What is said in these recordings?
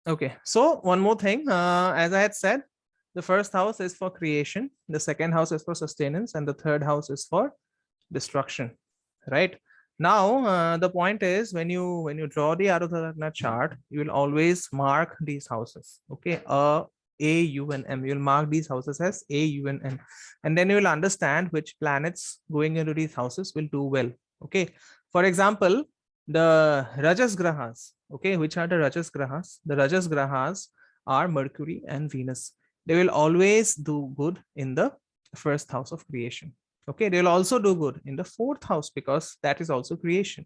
Okay, so one more thing, as I had said, the first house is for creation, the second house is for sustenance, and the third house is for destruction, right? Now, the point is, when you draw the Arudha Lagna chart, you will always mark these houses. Okay, A, U, and M. You'll mark these houses as A, U, and M, and then you will understand which planets going into these houses will do well. Okay, for example, the Rajas Grahas. Okay, which are the Rajas Grahas? The Rajas Grahas are Mercury and Venus. They will always do good in the first house of creation. Okay, they will also do good in the fourth house because that is also creation.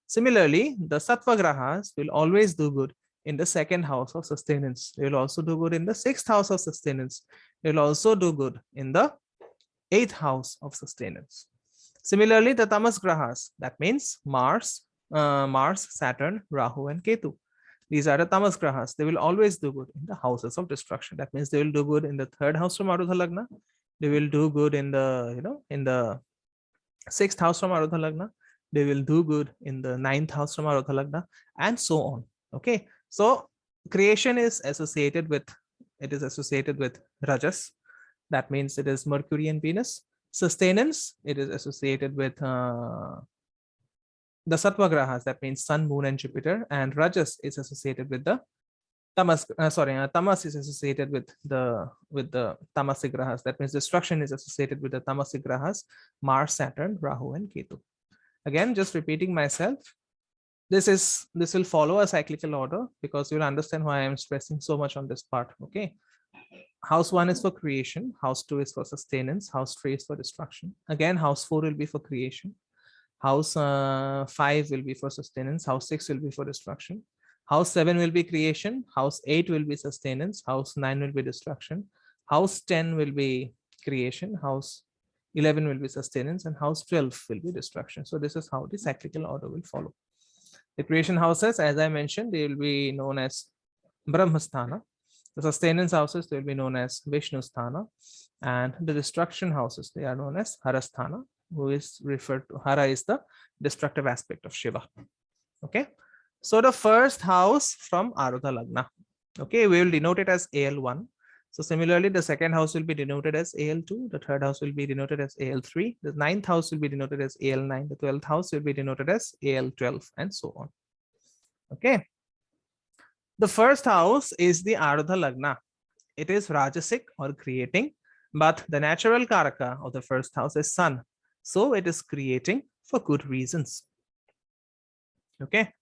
Similarly, the Sattva Grahas will always do good in the second house of sustenance. They will also do good in the sixth house of sustenance. They will also do good in the eighth house of sustenance. Similarly, the Tamas Grahas, that means Mars, Saturn, Rahu, and Ketu. These are the Tamas Grahas. They will always do good in the houses of destruction. That means they will do good in the third house from Arudha Lagna. They will do good in the, in the sixth house from Arudha Lagna. They will do good in the ninth house from Arudha Lagna, and so on. Okay. So creation is associated with, Rajas. That means it is Mercury and Venus. Sustenance, it is associated with the Sattva Grahas, that means Sun, Moon, and Jupiter, and Rajas is associated with the Tamas. Tamas is associated with the Tamasic Grahas. That means destruction is associated with the Tamasic Grahas, Mars, Saturn, Rahu, and Ketu. Again, just repeating myself. This will follow a cyclical order because you'll understand why I am stressing so much on this part. Okay. House 1 is for creation, house 2 is for sustenance, house 3 is for destruction. Again, house 4 will be for creation, house 5 will be for sustenance, house 6 will be for destruction, house 7 will be creation, house 8 will be sustenance, house 9 will be destruction, house 10 will be creation, house 11 will be sustenance, and house 12 will be destruction. So this is how the cyclical order will follow. The creation houses, as I mentioned, they will be known as Brahmasthana. The sustenance houses, they will be known as Vishnusthana, and the destruction houses, they are known as Harasthana, who is referred to, Hara is the destructive aspect of Shiva. Okay, so the first house from Arudha Lagna, okay, we will denote it as AL1. So similarly, the second house will be denoted as AL2, the third house will be denoted as AL3, the ninth house will be denoted as AL9, the 12th house will be denoted as AL12, and so on. Okay. The first house is the Arudha Lagna. It is Rajasic or creating, but the natural Karaka of the first house is Sun. So it is creating for good reasons. Okay.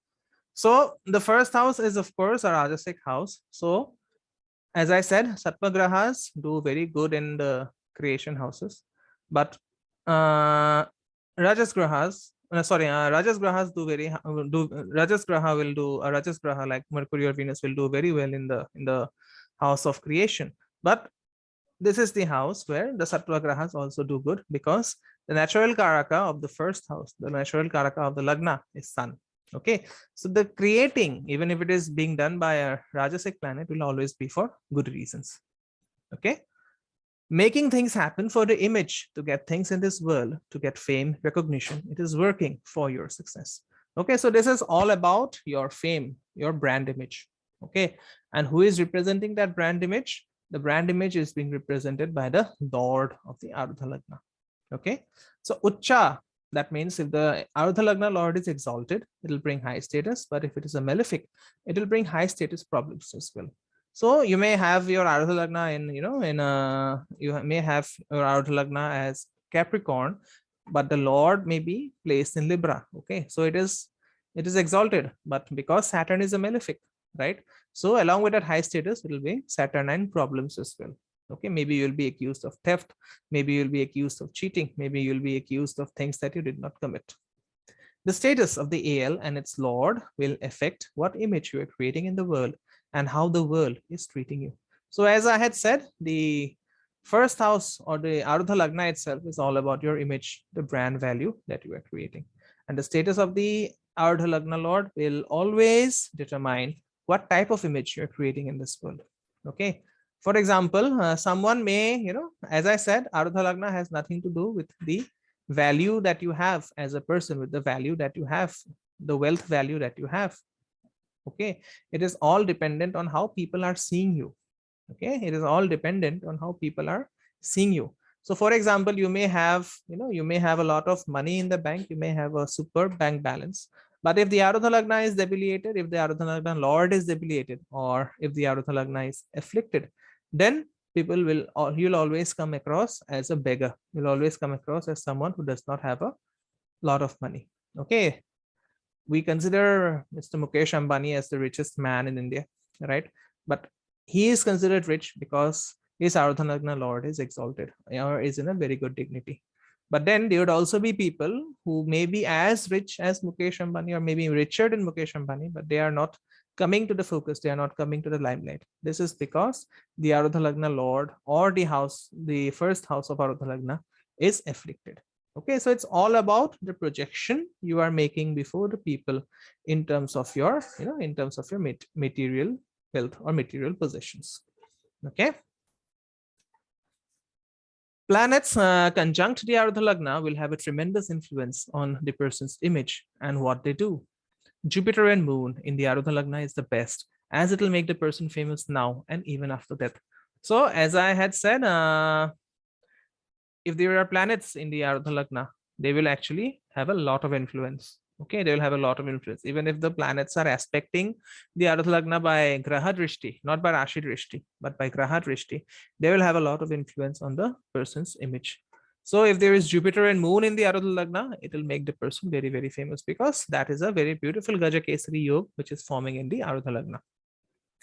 So the first house is, of course, a Rajasic house. So as I said, Sattva Grahas do very good in the creation houses, but Rajas Grahas, Rajas Grahas Rajas Graha will do, Rajas Graha like Mercury or Venus will do very well in the house of creation. But this is the house where the Sattva Grahas also do good, because the natural Karaka of the first house, the natural Karaka of the Lagna is Sun. Okay, so the creating, even if it is being done by a Rajasic planet, will always be for good reasons. Okay, making things happen for the image, to get things in this world, to get fame, recognition, it is working for your success. Okay, so this is all about your fame, your brand image. Okay, and who is representing that brand image? The brand image is being represented by the Lord of the Arudha Lagna. Okay, so Ucha, that means if the Arudha Lagna Lord is exalted, it will bring high status, but if it is a malefic, it will bring high status problems as well. So you may have your Arudha Lagna in, you may have your Arudha Lagna as Capricorn, but the Lord may be placed in Libra. Okay, so it is exalted, but because Saturn is a malefic, right? So along with that high status, it will be Saturnine problems as well. Okay, maybe you'll be accused of theft, maybe you'll be accused of cheating, maybe you'll be accused of things that you did not commit. The status of the AL and its Lord will affect what image you are creating in the world and how the world is treating you. So as I had said, the first house or the Arudha Lagna itself is all about your image, the brand value that you are creating. And the status of the Arudha Lagna Lord will always determine what type of image you're creating in this world. Okay. For example, someone may, as I said, Arudha Lagna has nothing to do with the value that you have as a person, with the value that you have, the wealth value that you have. Okay, it is all dependent on how people are seeing you. Okay, it is all dependent on how people are seeing you. So for example, you may have, you may have a lot of money in the bank, you may have a superb bank balance, but if the Arudha Lagna is debilitated, if the Arudha Lagna Lord is debilitated, or if the Arudha Lagna is afflicted, then people will, or you'll always come across as a beggar. You'll always come across as someone who does not have a lot of money. Okay, we consider Mr. Mukesh Ambani as the richest man in India, right? But he is considered rich because his Arudha Lagna Lord is exalted or is in a very good dignity. But then there would also be people who may be as rich as Mukesh Ambani or maybe richer than Mukesh Ambani, but they are not coming to the focus. They are not coming to the limelight. This is because the Arudha Lagna Lord or the house, the first house of Arudha Lagna is afflicted. Okay, so it's all about the projection you are making before the people in terms of your, in terms of your material wealth or material possessions. Okay. Planets conjunct the Arudha Lagna will have a tremendous influence on the person's image and what they do. Jupiter and Moon in the Arudha Lagna is the best, as it will make the person famous now and even after death. So as I had said, if there are planets in the Arudha Lagna, they will actually have a lot of influence. Okay, they will have a lot of influence. Even if the planets are aspecting the Arudha Lagna by Graha Drishti, not by Rashi Drishti, but by Graha Drishti, they will have a lot of influence on the person's image. So if there is Jupiter and Moon in the Arudha Lagna, it will make the person very, very famous because that is a very beautiful Gaja Kesari Yoga which is forming in the Arudha Lagna.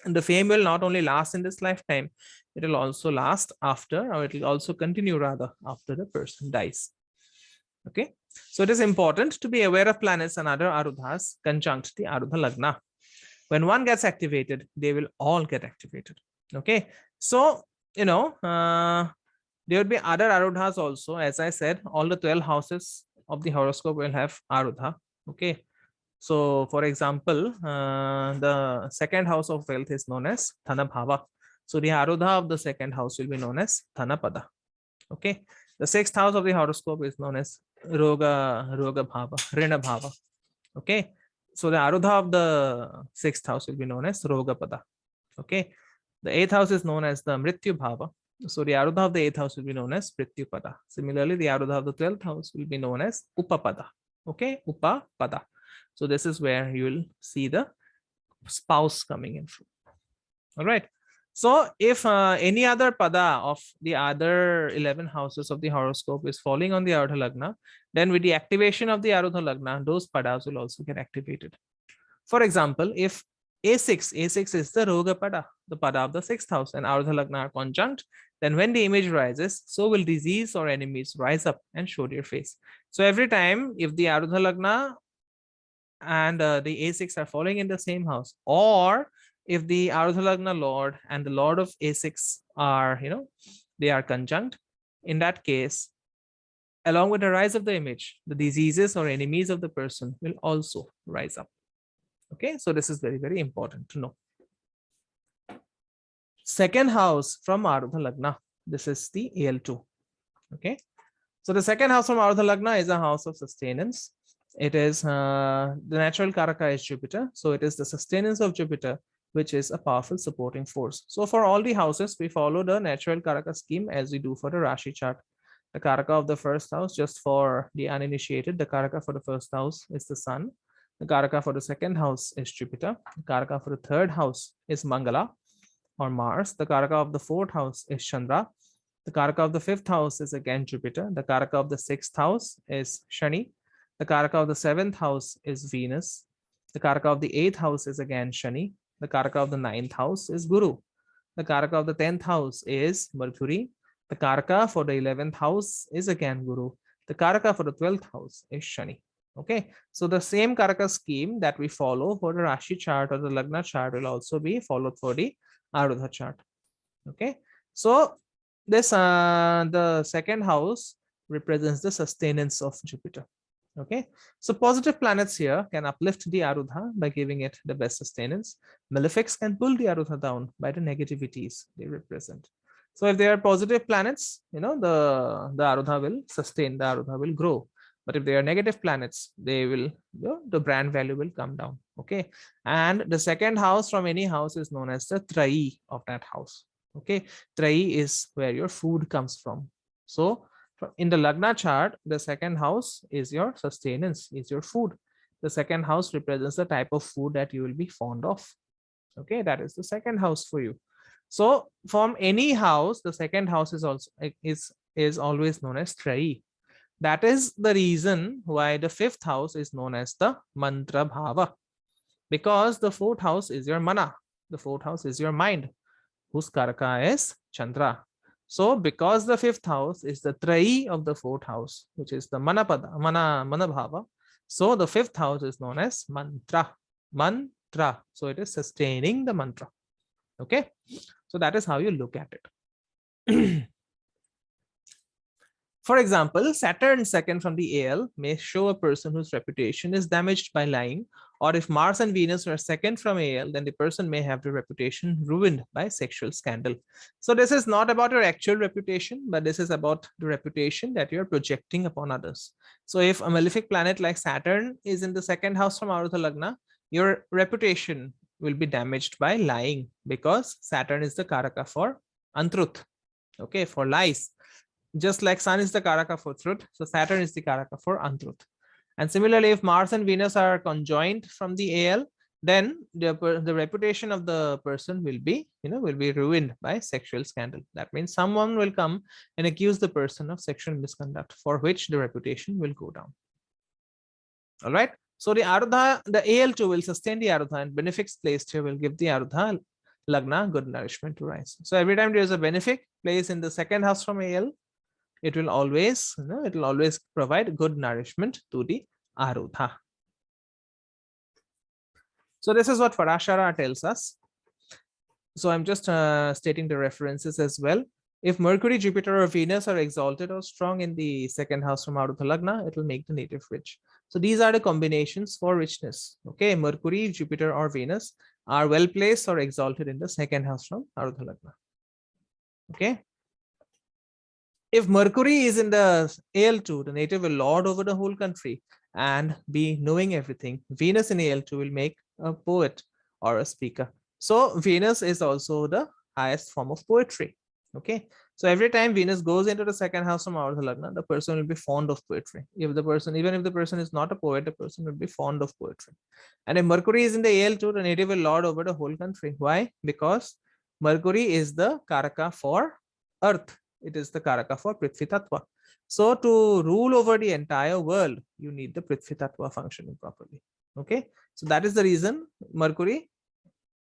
And the fame will not only last in this lifetime, it will also last after, or it will also continue rather after the person dies. Okay, so it is important to be aware of planets and other Arudhas conjunct the Arudha Lagna. When one gets activated, they will all get activated. Okay, so there would be other Arudhas also. As I said, all the 12 houses of the horoscope will have Arudha. Okay, so for example, the second house of wealth is known as Dhana Bhava. So the Arudha of the second house will be known as Dhana Pada. Okay, the sixth house of the horoscope is known as Roga Bhava, Rina Bhava. Okay, so the Arudha of the sixth house will be known as Roga Pada. Okay, the eighth house is known as the Mrityu Bhava. So the Arudha of the eighth house will be known as Mrityu Pada. Similarly, the Arudha of the 12th house will be known as Upapada. Okay, Upapada. So this is where you will see the spouse coming in. All right. So if any other pada of the other 11 houses of the horoscope is falling on the Arudha Lagna, then with the activation of the Arudha Lagna, those padas will also get activated. For example, if A6 is the Roga pada, the pada of the sixth house, and Arudha Lagna are conjunct, then when the image rises, so will disease or enemies rise up and show their face. So every time if the Arudha Lagna and the A6 are falling in the same house, or if the Arudha Lagna Lord and the Lord of A6 are, they are conjunct, in that case, along with the rise of the image, the diseases or enemies of the person will also rise up. Okay, so this is very, very important to know. Second house from Arudha Lagna, this is the AL2. Okay, so the second house from Arudha Lagna is a house of sustenance. It is the natural Karaka is Jupiter, so it is the sustenance of Jupiter which is a powerful supporting force. So for all the houses, we follow the natural Karaka scheme as we do for the Rashi chart. The Karaka of the first house, just for the uninitiated, the Karaka for the first house is the Sun. The Karaka for the second house is Jupiter. The Karaka for the third house is Mangala or Mars. The Karaka of the fourth house is Chandra. The Karaka of the fifth house is again Jupiter. The Karaka of the sixth house is Shani. The Karaka of the seventh house is Venus. The Karaka of the eighth house is again Shani. The Karaka of the ninth house is Guru. The Karaka of the 10th house is Mercury. The Karaka for the 11th house is again Guru. The Karaka for the 12th house is Shani. Okay, so the same Karaka scheme that we follow for the Rashi chart or the Lagna chart will also be followed for the Arudha chart. Okay, so this the second house represents the sustenance of Jupiter. Okay, so positive planets here can uplift the Arudha by giving it the best sustenance. Malefics can pull the Arudha down by the negativities they represent. So if they are positive planets, the Arudha will sustain, the Arudha will grow. But if they are negative planets, they will, the brand value will come down. Okay. And the second house from any house is known as the Trai of that house. Okay. Trai is where your food comes from. So in the Lagna chart, the second house is your sustenance, is your food. The second house represents the type of food that you will be fond of. Okay, that is the second house for you. So from any house, the second house is also is always known as Trai. That is the reason why the fifth house is known as the Mantra Bhava, because the fourth house is your Mana. The fourth house is your mind, whose Karaka is Chandra. So because the fifth house is the Trai of the fourth house, which is the Mana Bhava, so the fifth house is known as Mantra. Mantra. So it is sustaining the mantra. Okay. So that is how you look at it. For example, Saturn second from the AL may show a person whose reputation is damaged by lying, or if Mars and Venus are second from AL, then the person may have their reputation ruined by sexual scandal. So this is not about your actual reputation, but this is about the reputation that you're projecting upon others. So if a malefic planet like Saturn is in the second house from Arudha Lagna, your reputation will be damaged by lying, because Saturn is the Karaka for untruth, okay, for lies. Just like Sun is the Karaka for truth, so Saturn is the Karaka for untruth. And similarly, if Mars and Venus are conjoined from the AL, then the reputation of the person will be, will be ruined by sexual scandal. That means someone will come and accuse the person of sexual misconduct, for which the reputation will go down. All right. So the Arudha, the AL2 will sustain the Arudha, and benefics placed here will give the Arudha Lagna good nourishment to rise. So every time there is a benefic placed in the second house from AL, it will always, provide good nourishment to the Arudha. So this is what Parashara tells us. So I'm just stating the references as well. If Mercury, Jupiter, or Venus are exalted or strong in the second house from Arudha Lagna, it will make the native rich. So these are the combinations for richness. Okay, Mercury, Jupiter, or Venus are well placed or exalted in the second house from Arudha Lagna. Okay. If Mercury is in the AL2, the native will lord over the whole country and be knowing everything. Venus in AL2 will make a poet or a speaker. So Venus is also the highest form of poetry. Okay. So every time Venus goes into the second house from Arudha Lagna, the person will be fond of poetry. If the person, even if the person is not a poet, the person will be fond of poetry. And if Mercury is in the AL2, the native will lord over the whole country. Why? Because Mercury is the Karaka for Earth. It is the Karaka for Prithvi Tattva. So to rule over the entire world, you need the Prithvi Tattva functioning properly. Okay. So that is the reason Mercury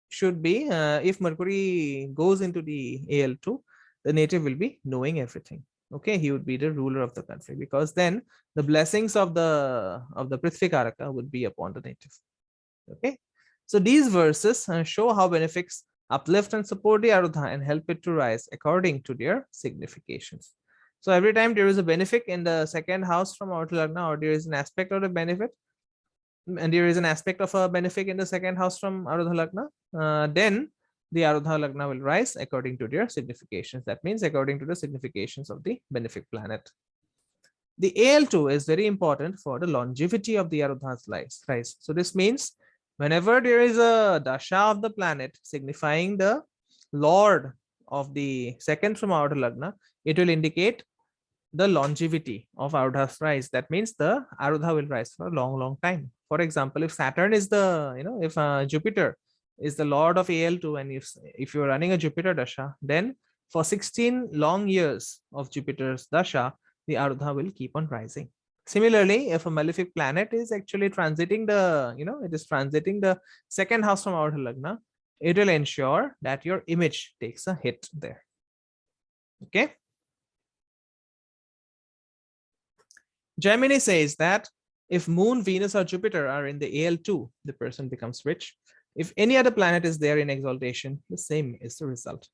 should be, if Mercury goes into the AL2, the native will be knowing everything. Okay. He would be the ruler of the country, because then the blessings of the Prithvi Karaka would be upon the native. Okay. So these verses show how benefics uplift and support the Arudha and help it to rise according to their significations. So every time there is a benefic in the second house from Arudha Lagna, or there is an aspect of the benefit, and there is an aspect of a benefic in the second house from Arudha Lagna, then the Arudha Lagna will rise according to their significations. That means according to the significations of the benefic planet. The AL2 is very important for the longevity of the Arudha's rise. So this means whenever there is a dasha of the planet signifying the lord of the second from Arudha Lagna, it will indicate the longevity of Arudha's rise. That means the Arudha will rise for a long time. For example, if Saturn is the, if Jupiter is the lord of AL2, and if you're running a Jupiter dasha, then for 16 long years of Jupiter's dasha, the Arudha will keep on rising. Similarly, if a malefic planet is actually transiting the, it is transiting the second house from Arudha Lagna, it will ensure that your image takes a hit there. Okay. Gemini says that if Moon, Venus, or Jupiter are in the AL2, the person becomes rich. If any other planet is there in exaltation, the same is the result.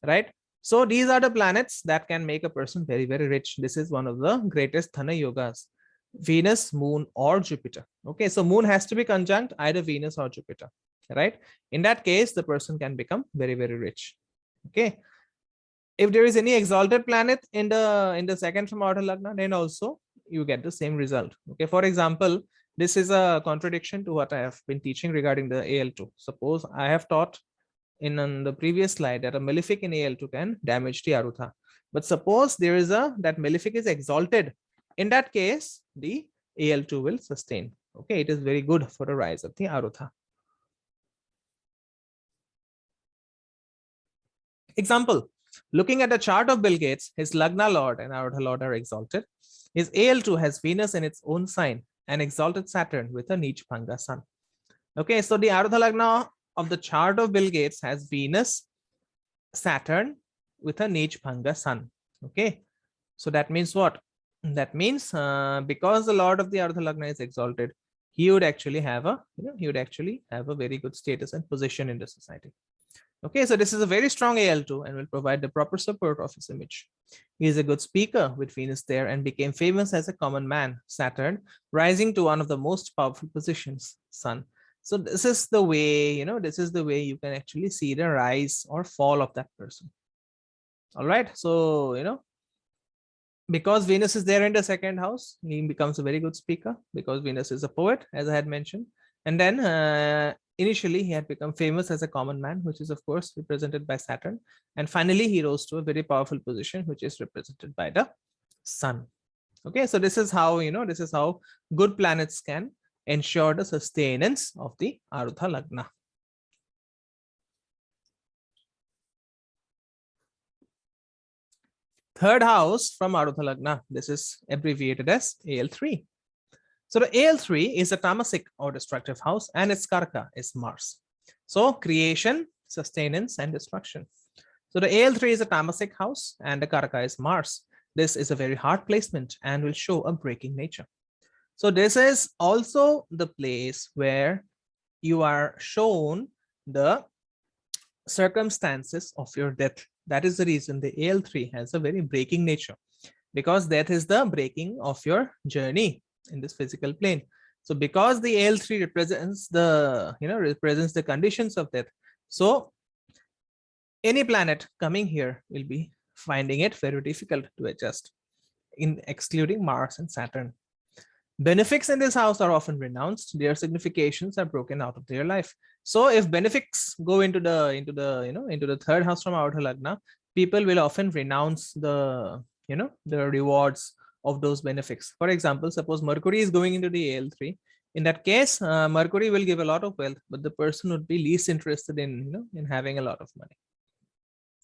Right? So these are the planets that can make a person very rich. This is one of the greatest Dhana yogas. Venus, Moon, or Jupiter. Okay, so Moon has to be conjunct either Venus or Jupiter. Right? In that case, the person can become very rich. Okay. If there is any exalted planet in the second from Arudha Lagna, then also you get the same result. Okay, for example, this is a contradiction to what I have been teaching regarding the AL2. Suppose I have taught on the previous slide that a malefic in AL2 can damage the Arudha. But suppose there is that malefic is exalted. In that case, the AL2 will sustain. Okay, it is very good for the rise of the Arudha. Example, looking at the chart of Bill Gates, his Lagna Lord and Arudha Lord are exalted. His AL2 has Venus in its own sign and exalted Saturn with a Neech Bhanga sun. Okay, so the Arudha Lagna of the chart of Bill Gates has Venus, Saturn with a Neech Bhanga sun. Okay, so that means what? That means because the Lord of the Arudha Lagna is exalted, he would actually have a very good status and position in the society. Okay, so this is a very strong AL2 and will provide the proper support of his image. He is a good speaker with Venus there and became famous as a common man, Saturn, rising to one of the most powerful positions, Sun. So this is the way, this is the way you can actually see the rise or fall of that person. All right, so, because Venus is there in the second house, he becomes a very good speaker because Venus is a poet, as I had mentioned. And then initially he had become famous as a common man, which is of course represented by Saturn. And finally, he rose to a very powerful position, which is represented by the sun. Okay, so this is how, this is how good planets can ensure the sustenance of the Arudha Lagna. Third house from Arudha Lagna, this is abbreviated as AL3. So the AL3 is a tamasic or destructive house and its karaka is Mars. So creation, sustenance and destruction. So the AL3 is a tamasic house and the karaka is Mars. This is a very hard placement and will show a breaking nature. So this is also the place where you are shown the circumstances of your death. That is the reason the AL3 has a very breaking nature, because death is the breaking of your journey in this physical plane. So because the AL3 represents the conditions of death, so any planet coming here will be finding it very difficult to adjust, in excluding Mars and Saturn. Benefics in this house are often renounced. Their significations are broken out of their life. So if benefics go into the third house from Arudha Lagna, people will often renounce the rewards of those benefics. For example, suppose Mercury is going into the AL3. In that case, Mercury will give a lot of wealth, but the person would be least interested in having a lot of money.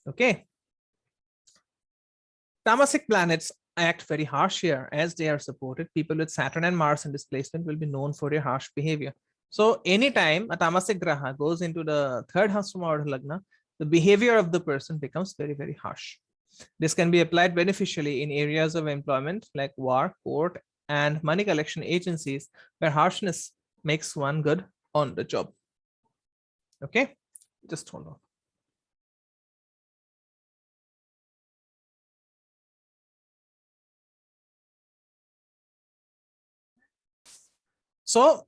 Okay. Tamasic planets act very harsh here as they are supported. People with Saturn and Mars in displacement will be known for their harsh behavior. So anytime a tamasic graha goes into the third house from Arudha Lagna, the behavior of the person becomes very, very harsh. This can be applied beneficially in areas of employment like war, court, and money collection agencies, where harshness makes one good on the job. Okay, just hold on. So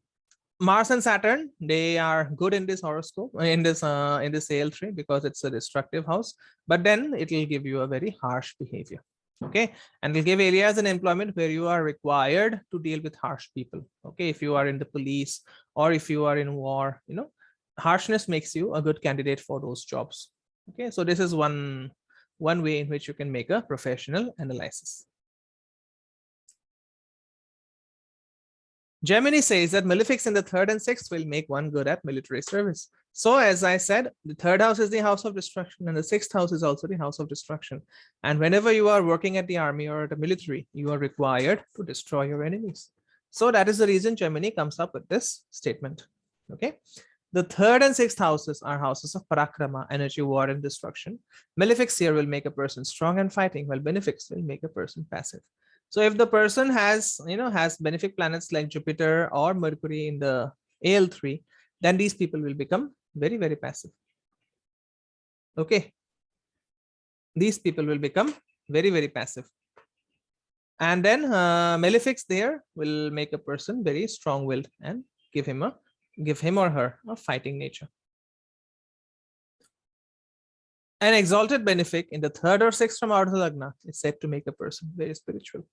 Mars and Saturn, they are good in this horoscope, in this AL3, because it's a destructive house, but then it will give you a very harsh behavior. Okay, and will give areas in employment where you are required to deal with harsh people. Okay, if you are in the police or if you are in war, harshness makes you a good candidate for those jobs. Okay, so this is one way in which you can make a professional analysis. Gemini says that malefics in the third and sixth will make one good at military service. So as I said, the third house is the house of destruction and the sixth house is also the house of destruction. And whenever you are working at the army or at the military, you are required to destroy your enemies. So that is the reason Gemini comes up with this statement. Okay. The third and sixth houses are houses of parakrama, energy, war, and destruction. Malefics here will make a person strong and fighting, while benefics will make a person passive. So if the person has benefic planets like Jupiter or Mercury in the AL3, then these people will become very, very passive. Okay. These people will become very, very passive. And then malefics there will make a person very strong-willed and give him or her a fighting nature. An exalted benefic in the third or sixth from Arudha Lagna is said to make a person very spiritual.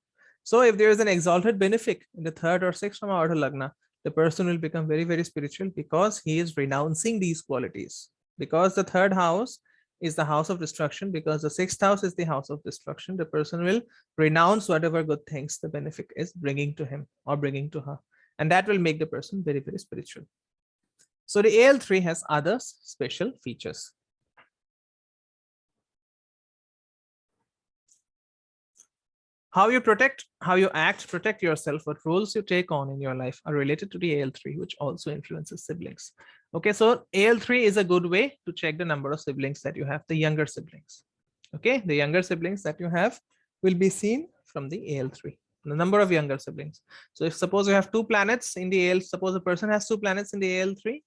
So if there is an exalted benefic in the third or sixth from Arudha Lagna, the person will become very, very spiritual because he is renouncing these qualities. Because the third house is the house of destruction, because the sixth house is the house of destruction, the person will renounce whatever good things the benefic is bringing to him or bringing to her. And that will make the person very, very spiritual. So the AL3 has other special features. How you protect yourself, what roles you take on in your life are related to the AL3, which also influences siblings. Okay, so AL3 is a good way to check the number of siblings that you have, the younger siblings. Okay, the younger siblings that you have will be seen from the AL3, the number of younger siblings. So if suppose you have 2 planets in the AL, suppose a person has 2 planets in the AL3,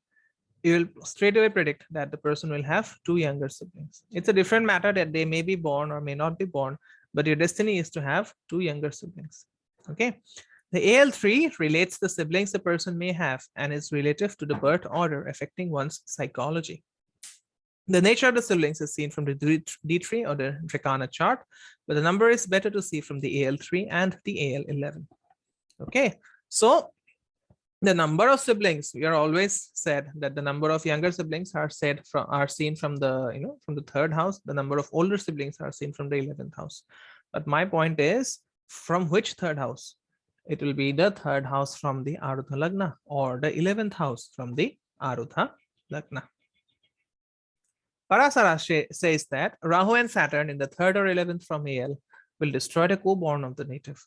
you will straight away predict that the person will have 2 younger siblings. It's a different matter that they may be born or may not be born, but your destiny is to have 2 younger siblings. Okay. The AL3 relates the siblings a person may have and is relative to the birth order affecting one's psychology. The nature of the siblings is seen from the D3 or the Dracana chart, but the number is better to see from the AL3 and the AL11. Okay. So the number of siblings, we are always said that the number of younger siblings are seen from the from the third house. The number of older siblings are seen from the 11th house. But my point is, from which third house? It will be the third house from the Arudha Lagna or the 11th house from the Arudha Lagna. Parasara says that Rahu and Saturn in the 3rd or 11th from AL will destroy the co-born of the native.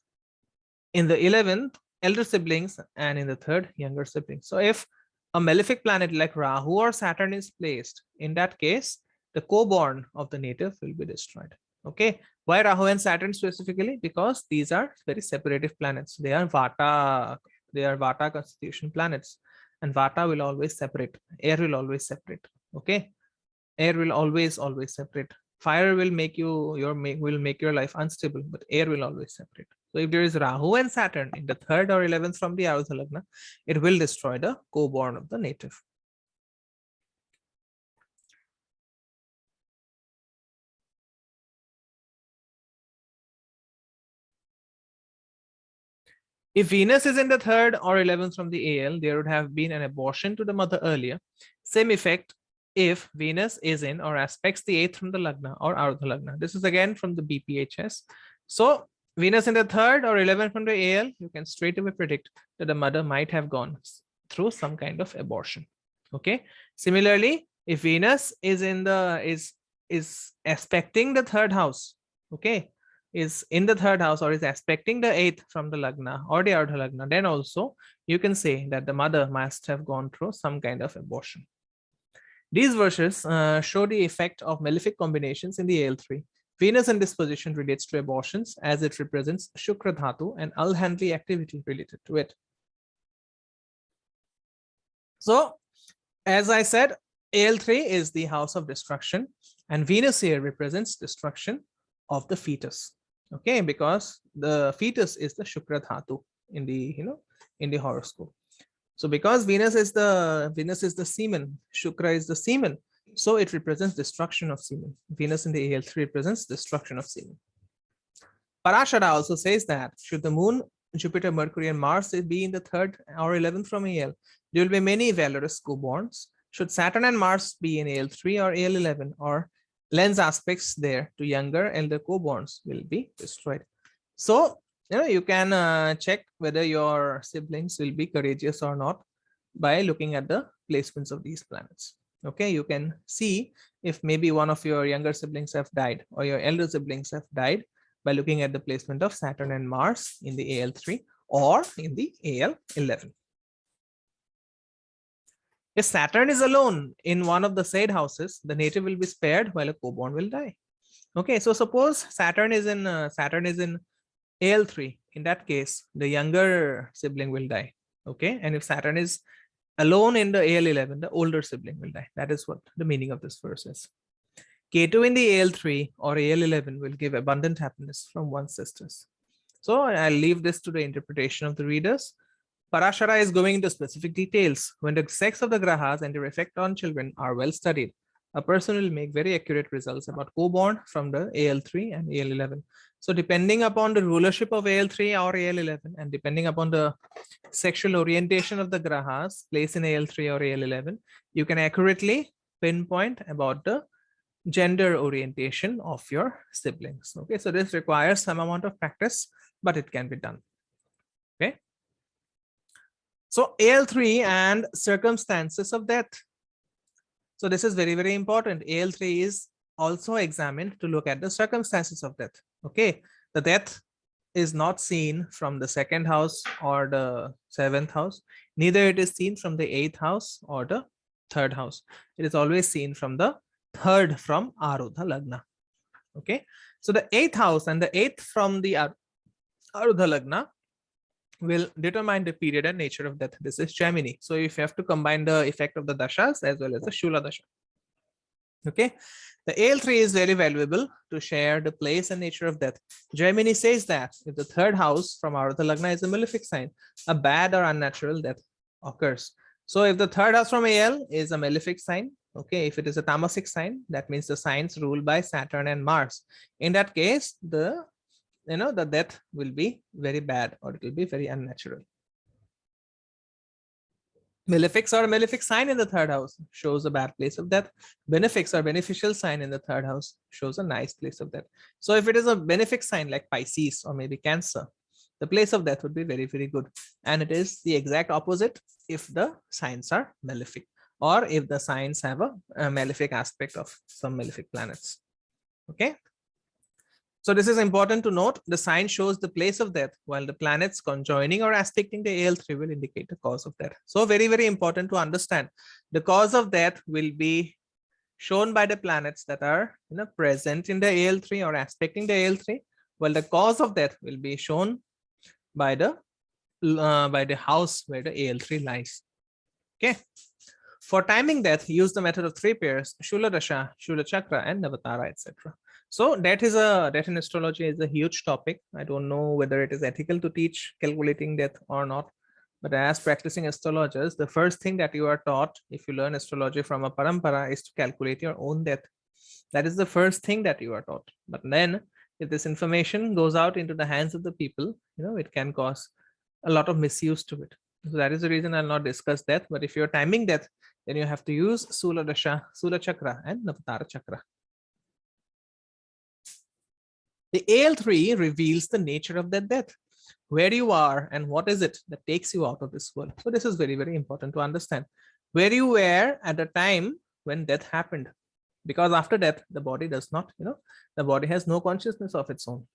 In the 11th, elder siblings, and in the 3rd, younger siblings. So if a malefic planet like Rahu or Saturn is placed, in that case, the co-born of the native will be destroyed. Okay. Why Rahu and Saturn specifically? Because these are very separative planets. They are Vata constitution planets. And Vata will always separate. Air will always separate. Okay. Air will always separate. Fire will make your life unstable, but air will always separate. So if there is Rahu and Saturn in the 3rd or 11th from the Arudha Lagna, it will destroy the co-born of the native. If Venus is in the 3rd or 11th from the AL, there would have been an abortion to the mother earlier. Same effect if Venus is in or aspects the 8th from the Lagna or Arudha Lagna. This is again from the BPHS. So Venus in the 3rd or 11th from the AL, you can straight away predict that the mother might have gone through some kind of abortion. Okay. Similarly, if Venus is in the is aspecting the 3rd house, okay, is in the 3rd house or is aspecting the 8th from the Lagna or the Arudha Lagna, then also you can say that the mother must have gone through some kind of abortion. These verses show the effect of malefic combinations in the AL3. Venus in this position relates to abortions as it represents Shukra Dhatu and unhandly activity related to it. So, as I said, AL3 is the house of destruction, and Venus here represents destruction of the fetus. Okay, because the fetus is the Shukra Dhatu in the in the horoscope. So because Venus is the semen, Shukra is the semen, so it represents destruction of semen. Venus in the AL3 represents destruction of semen. Parashara also says that should the moon, Jupiter, Mercury, and Mars be in the 3rd or 11th from AL, there will be many valorous co-borns. Should Saturn and Mars be in AL3 or AL11 or lens aspects there to younger elder co-borns will be destroyed. So you can check whether your siblings will be courageous or not by looking at the placements of these planets. Okay, you can see if maybe one of your younger siblings have died or your elder siblings have died by looking at the placement of Saturn and Mars in the AL3 or in the AL11. If Saturn is alone in one of the said houses, the native will be spared while a co-born will die. Okay, so suppose Saturn is in AL3. In that case, the younger sibling will die. Okay, and if Saturn is alone in the AL11, the older sibling will die. That is what the meaning of this verse is. Ketu in the AL3 or AL11 will give abundant happiness from one's sisters. So I'll leave this to the interpretation of the readers. Parashara is going into specific details. When the sex of the grahas and their effect on children are well studied, a person will make very accurate results about co-born from the AL3 and AL11. So depending upon the rulership of AL3 or AL11, and depending upon the sexual orientation of the grahas placed in AL3 or AL11, you can accurately pinpoint about the gender orientation of your siblings. Okay, so this requires some amount of practice, but it can be done. Okay. So AL3 and circumstances of death. So this is very, very important. AL3 is also examined to look at the circumstances of death. Okay, the death is not seen from the second house or the seventh house. Neither it is seen from the eighth house or the third house. It is always seen from the third from Arudha Lagna. Okay, so the eighth house and the eighth from the Arudha Lagna will determine the period and nature of death. This is Gemini. So if you have to combine the effect of the dashas as well as the Shula dasha. Okay, the AL3 is very valuable to share the place and nature of death. Gemini says that if the third house from Arudha Lagna is a malefic sign, a bad or unnatural death occurs. So if the third house from AL is a malefic sign, okay, if it is a tamasic sign, that means the signs ruled by Saturn and Mars. In that case, the death will be very bad or it will be very unnatural. Malefics or malefic sign in the third house shows a bad place of death. Benefics or beneficial sign in the third house shows a nice place of death. So if it is a benefic sign like Pisces or maybe Cancer, the place of death would be very, very good. And it is the exact opposite if the signs are malefic or if the signs have a malefic aspect of some malefic planets. Okay. So this is important to note. The sign shows the place of death, while the planets conjoining or aspecting the AL3 will indicate the cause of death. So very, very important to understand. The cause of death will be shown by the planets that are present in the AL3 or aspecting the AL3, while the cause of death will be shown by the house where the AL3 lies. Okay. For timing death, use the method of 3 pairs: Shula Dasha, Shula Chakra, and Navatara, etc. So death in astrology is a huge topic. I don't know whether it is ethical to teach calculating death or not. But as practicing astrologers, the first thing that you are taught if you learn astrology from a parampara is to calculate your own death. That is the first thing that you are taught. But then if this information goes out into the hands of the people, it can cause a lot of misuse to it. So that is the reason I'll not discuss death. But if you're timing death, then you have to use Sula Dasha, Sula Chakra, and Navatara Chakra. The AL3 reveals the nature of that death, where you are and what is it that takes you out of this world. So this is very, very important to understand. Where you were at the time when death happened, because after death, the body does not, the body has no consciousness of its own.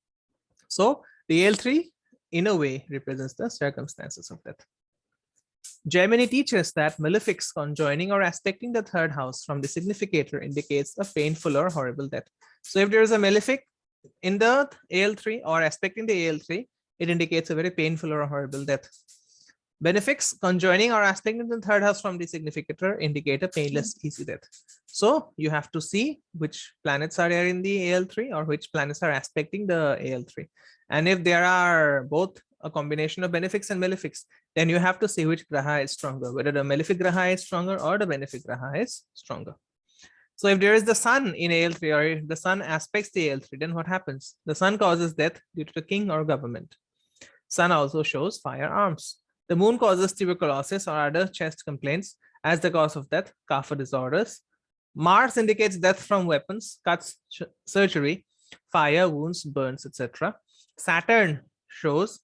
So the AL3 in a way represents the circumstances of death. Gemini teaches that malefics conjoining or aspecting the third house from the significator indicates a painful or horrible death. So if there is a malefic in the AL3 or aspecting the AL3, it indicates a very painful or horrible death. Benefics conjoining or aspecting the third house from the significator indicate a painless, easy death. So you have to see which planets are there in the AL3 or which planets are aspecting the AL3. And if there are both a combination of benefics and malefics, then you have to see which graha is stronger, whether the malefic graha is stronger or the benefic graha is stronger. So if there is the sun in AL3 or if the sun aspects the AL3, then what happens? The sun causes death due to the king or government. Sun also shows firearms. The moon causes tuberculosis or other chest complaints as the cause of death, kapha disorders. Mars indicates death from weapons, cuts, surgery, fire, wounds, burns, etc. Saturn shows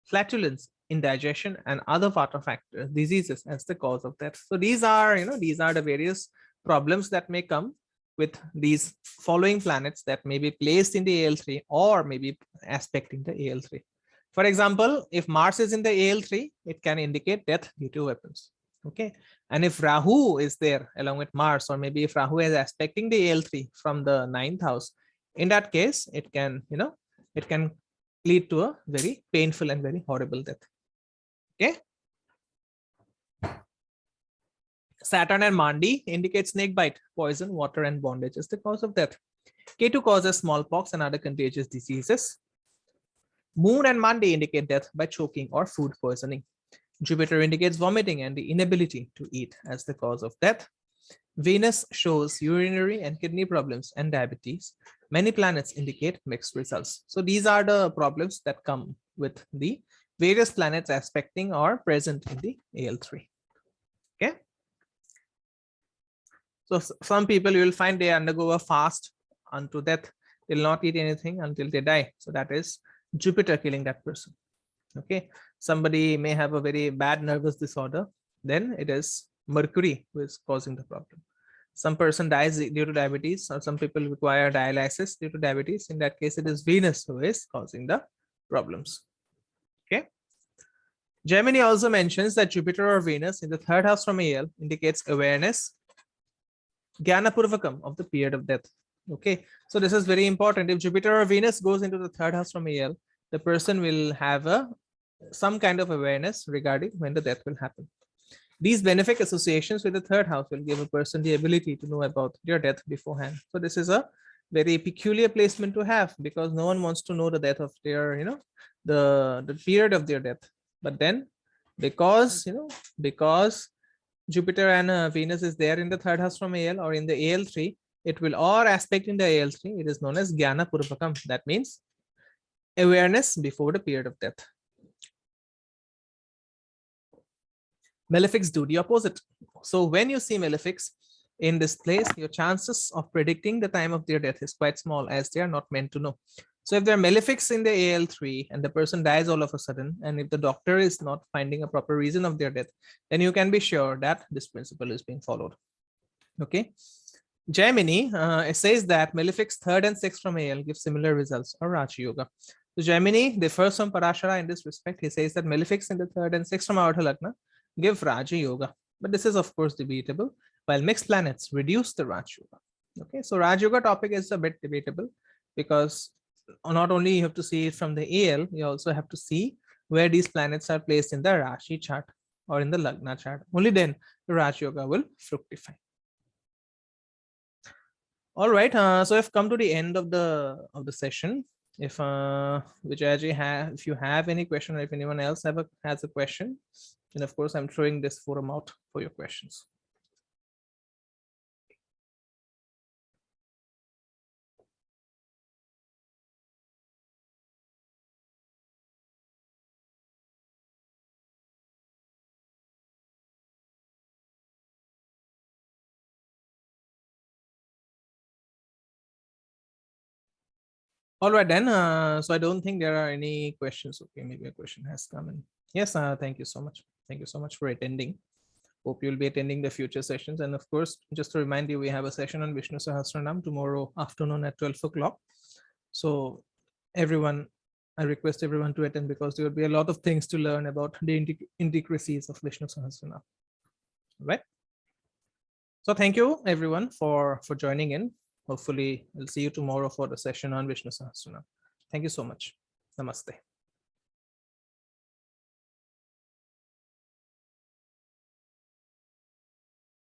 flatulence, indigestion, and other vata factors, diseases as the cause of death. So these are the various problems that may come with these following planets that may be placed in the AL3 or maybe aspecting the AL3. For example, if Mars is in the AL3, it can indicate death due to weapons. Okay. And if Rahu is there along with Mars, or maybe if Rahu is aspecting the AL3 from the 9th house, in that case, it can lead to a very painful and very horrible death. Okay. Saturn and Mandi indicate snake bite, poison, water, and bondage as the cause of death. Ketu causes smallpox and other contagious diseases. Moon and Mandi indicate death by choking or food poisoning. Jupiter indicates vomiting and the inability to eat as the cause of death. Venus shows urinary and kidney problems and diabetes. Many planets indicate mixed results. So these are the problems that come with the various planets aspecting or present in the AL3. Okay. So some people you will find they undergo a fast unto death. They'll not eat anything until they die. So that is Jupiter killing that person. Okay. Somebody may have a very bad nervous disorder. Then it is Mercury who is causing the problem. Some person dies due to diabetes, or some people require dialysis due to diabetes. In that case, it is Venus who is causing the problems. Okay. Gemini also mentions that Jupiter or Venus in the third house from AL indicates awareness, Jnana Purvakam, of the period of death. Okay. So this is very important. If Jupiter or Venus goes into the third house from AL, the person will have some kind of awareness regarding when the death will happen. These benefic associations with the third house will give a person the ability to know about their death beforehand. So this is a very peculiar placement to have, because no one wants to know the death of their, the period of their death. But then because Jupiter and Venus is there in the third house from AL or in the AL3, it will, or aspect in the AL3, it is known as Jnana Purvakam. That means awareness before the period of death. Malefics do the opposite. So when you see malefics in this place, your chances of predicting the time of their death is quite small, as they are not meant to know. So if there are malefics in the AL3 and the person dies all of a sudden, and if the doctor is not finding a proper reason of their death, then you can be sure that this principle is being followed. Okay. Gemini, it says that malefics third and sixth from AL give similar results, or Raja Yoga. So Gemini differs from Parashara in this respect. He says that malefics in the third and sixth from Arudha Lagna give Raja Yoga. But this is of course debatable, while mixed planets reduce the Raja Yoga. Okay, so Raja Yoga topic is a bit debatable, because not only you have to see it from the AL, you also have to see where these planets are placed in the Rashi chart or in the Lagna chart. Only then the Raja Yoga will fructify. All right, so I've come to the end of the session. If Vijayji if you have any question, or if anyone else has a question, then of course I'm throwing this forum out for your questions. All right then. So I don't think there are any questions. Okay, maybe a question has come in. Yes, thank you so much. Thank you so much for attending. Hope you'll be attending the future sessions. And of course, just to remind you, we have a session on Vishnu Sahasranam tomorrow afternoon at 12 o'clock. So everyone, I request everyone to attend, because there will be a lot of things to learn about the intricacies of Vishnu Sahasranam. Right. So thank you everyone for joining in. Hopefully, I'll see you tomorrow for the session on Vishnu Sahasranam. Thank you so much. Namaste.